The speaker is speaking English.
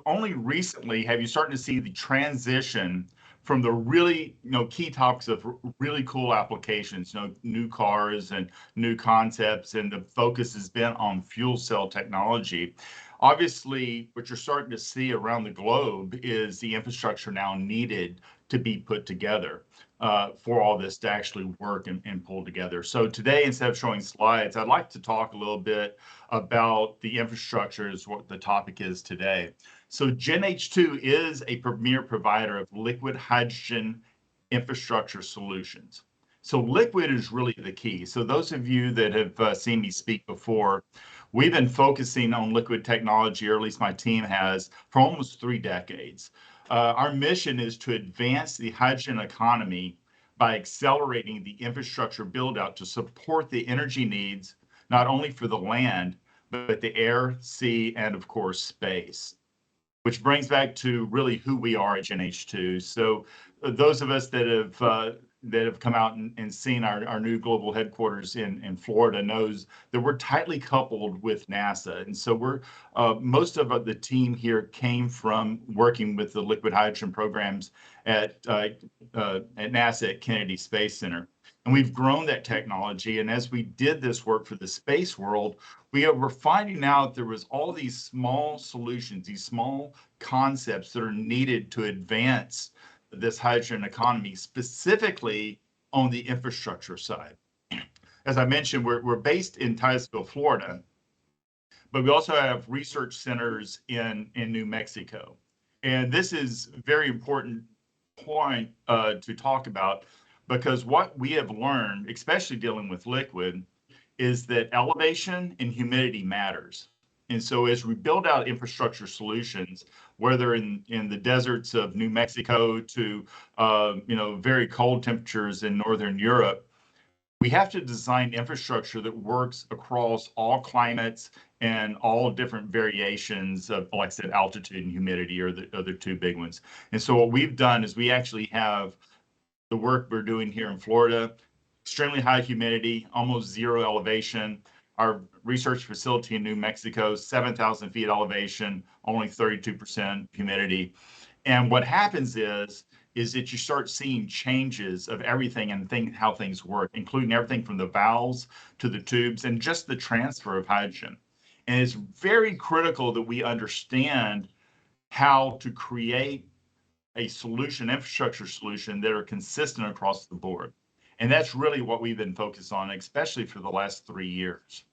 only recently have you starting to see the transition from the really, key topics of really cool applications, new cars and new concepts, and the focus has been on fuel cell technology. Obviously, what you're starting to see around the globe is the infrastructure now needed to be put together for all this to actually work and pull together. So today, instead of showing slides, I'd like to talk a little bit about the infrastructure is what the topic is today. So Gen H2 is a premier provider of liquid hydrogen infrastructure solutions. So liquid is really the key. So those of you that have seen me speak before, we've been focusing on liquid technology, or at least my team has, for almost 3 decades. Our mission is to advance the hydrogen economy by accelerating the infrastructure build out to support the energy needs, not only for the land, but the air, sea, and of course, space. Which brings back to really who we are at Gen H2. So those of us that have come out and seen our new global headquarters in Florida knows that we're tightly coupled with NASA. And so most of the team here came from working with the liquid hydrogen programs at NASA at Kennedy Space Center. And we've grown that technology. And as we did this work for the space world, we were finding out there was all these small solutions, these small concepts that are needed to advance this hydrogen economy, specifically on the infrastructure side. As I mentioned, we're based in Titusville, Florida, but we also have research centers in New Mexico. And this is a very important point to talk about, because what we have learned, especially dealing with liquid, is that elevation and humidity matters. And so as we build out infrastructure solutions, whether in the deserts of New Mexico to very cold temperatures in Northern Europe, we have to design infrastructure that works across all climates and all different variations of, like I said, altitude and humidity are the other two big ones. And so what we've done is we actually have the work we're doing here in Florida, extremely high humidity, almost zero elevation. Our research facility in New Mexico, 7,000 feet elevation, only 32% humidity. And what happens is that you start seeing changes of everything and how things work, including everything from the valves to the tubes and just the transfer of hydrogen. And it's very critical that we understand how to create a solution, infrastructure solution that are consistent across the board. And that's really what we've been focused on, especially for the last 3 years.